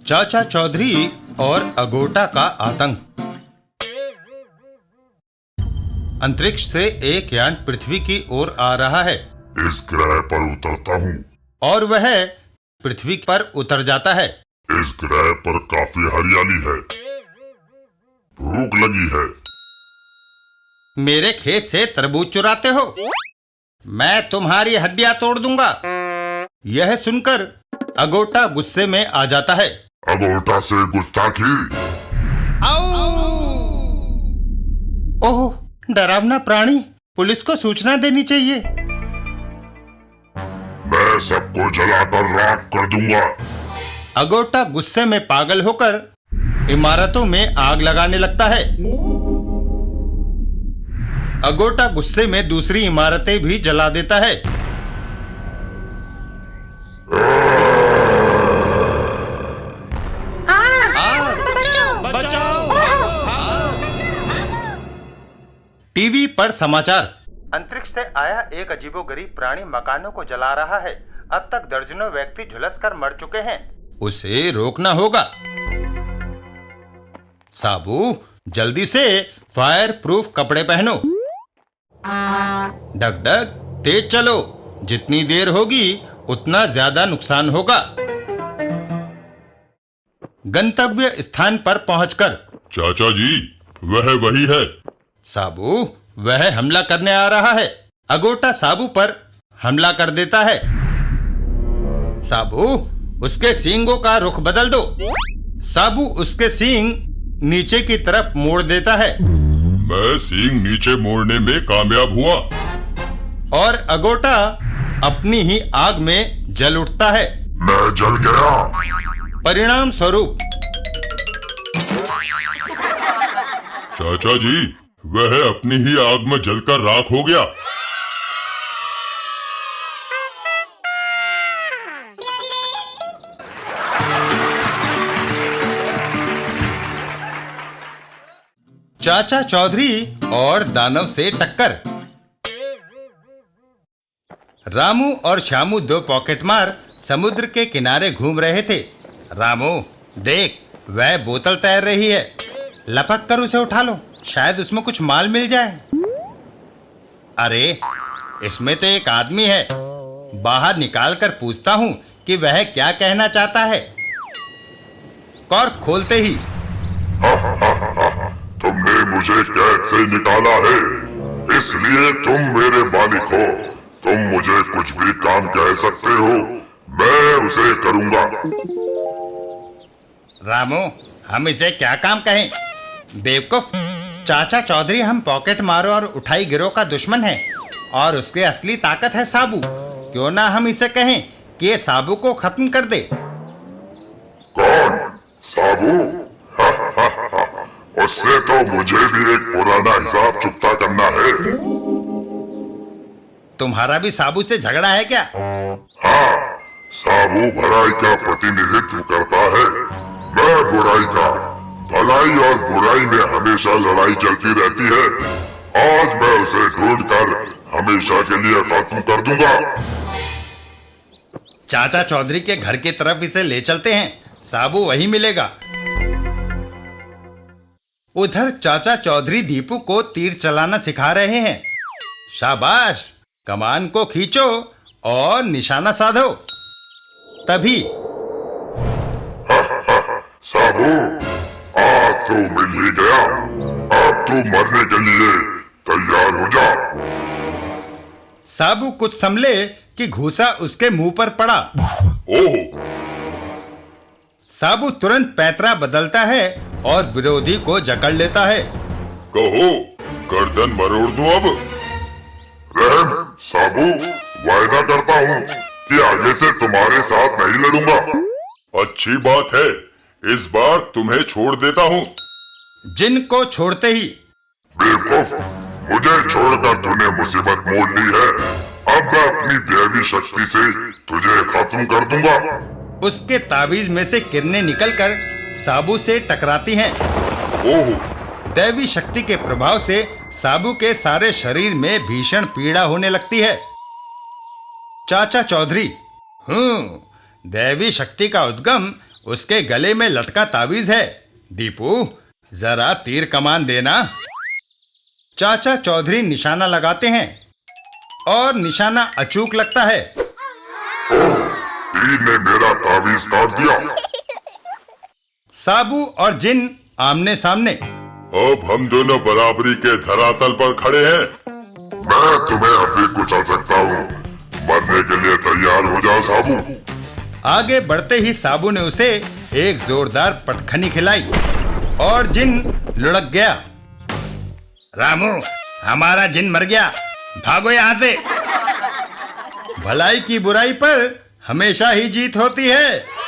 चाचा चौधरी और अगोटा का आतंक। अंतरिक्ष से एक यान पृथ्वी की ओर आ रहा है। इस ग्रह पर उतरता हूँ और वह पृथ्वी पर उतर जाता है। इस ग्रह पर काफी हरियाली है, भूख लगी है। मेरे खेत से तरबूज चुराते हो, मैं तुम्हारी हड्डियां तोड़ दूंगा। यह सुनकर अगोटा गुस्से में आ जाता है। अगोटा से गुस्ताखी। ओह, डरावना प्राणी, पुलिस को सूचना देनी चाहिए। मैं सबको जलाकर राख कर दूंगा। अगोटा गुस्से में पागल होकर इमारतों में आग लगाने लगता है। अगोटा गुस्से में दूसरी इमारतें भी जला देता है। टीवी पर समाचार। अंतरिक्ष से आया एक अजीबोगरीब प्राणी मकानों को जला रहा है। अब तक दर्जनों व्यक्ति झुलसकर मर चुके हैं। उसे रोकना होगा। साबू, जल्दी से फायर प्रूफ कपड़े पहनो। डग डग, तेज चलो। जितनी देर होगी उतना ज्यादा नुकसान होगा। गंतव्य स्थान पर पहुंचकर, चाचा जी, वह वही है। साबू, वह हमला करने आ रहा है। अगोटा साबू पर हमला कर देता है। साबू, उसके सींगों का रुख बदल दो। साबू उसके सींग नीचे की तरफ मोड़ देता है। मैं सींग नीचे मोड़ने में कामयाब हुआ और अगोटा अपनी ही आग में जल उठता है। मैं जल गया। परिणाम स्वरूप, चाचा जी, वह अपनी ही आग में जलकर राख हो गया। चाचा चौधरी और दानव से टक्कर। रामू और श्यामू दो पॉकेटमार समुद्र के किनारे घूम रहे थे। रामू, देख, वह बोतल तैर रही है। लपक कर उसे उठा लो, शायद उसमें कुछ माल मिल जाए। अरे, इसमें तो एक आदमी है। बाहर निकाल कर पूछता हूं कि वह क्या कहना चाहता है। कॉर्क खोलते ही, तुमने मुझे कैद से निकाला है, इसलिए तुम मेरे मालिक हो। तुम मुझे कुछ भी काम कह सकते हो, मैं उसे करूंगा। रामू, हम इसे क्या काम कहें? बेवकूफ, चाचा चौधरी हम पॉकेट मारो और उठाई गिरोह का दुश्मन है और उसकी असली ताकत है साबू। क्यों ना हम इसे कहें कि ये साबू को खत्म कर दे। कौन? साबू? उससे तो मुझे भी एक पुराना हिसाब चुकता करना है। तुम्हारा भी साबू से झगड़ा है क्या? हाँ, साबू भलाई का प्रतिनिधित्व करता है, मैं बुराई का। भलाई और बुराई में हमेशा लड़ाई चलती रहती है। आज मैं उसे ढूंढकर हमेशा के लिए खत्म कर दूंगा। चाचा चौधरी के घर की तरफ इसे ले चलते हैं, साबू वही मिलेगा। उधर चाचा चौधरी दीपू को तीर चलाना सिखा रहे हैं। शाबाश, कमान को खींचो और निशाना साधो। तभी, साबू, आज तो मिल ही गया। अब तू मरने के लिए तैयार हो जा। साबू कुछ संभले कि घूसा उसके मुंह पर पड़ा। ओह! साबू तुरंत पैतरा बदलता है और विरोधी को जकड़ लेता है। कहो, गर्दन मरोड़ दूं अब? रहम, साबू, वायदा करता हूँ कि आगे से तुम्हारे साथ नहीं लड़ूंगा। अच्छी बात है, इस बार तुम्हें छोड़ देता हूँ। जिनको छोड़ते ही, बेवकूफ, मुझे छोड़कर तूने मुसीबत मोल ली है। अब मैं अपनी दैवी शक्ति से तुझे खत्म कर दूंगा। उसके ताबीज में से किरणें निकलकर साबू से टकराती हैं। ओह! दैवी शक्ति के प्रभाव से साबू के सारे शरीर में भीषण पीड़ा होने लगती है। चाचा चौधरी, दैवी शक्ति का उद्गम उसके गले में लटका तावीज है। दीपू, जरा तीर कमान देना। चाचा चौधरी निशाना लगाते हैं और निशाना अचूक लगता है। तीर ने मेरा तावीज काट दिया। साबू और जिन आमने सामने। अब हम दोनों बराबरी के धरातल पर खड़े हैं। मैं तुम्हें अभी कुचल सकता हूँ। मरने के लिए तैयार हो जाओ साबू। आगे बढ़ते ही साबू ने उसे एक जोरदार पटखनी खिलाई और जिन लुढ़क गया। रामू, हमारा जिन मर गया, भागो यहाँ से। भलाई की बुराई पर हमेशा ही जीत होती है।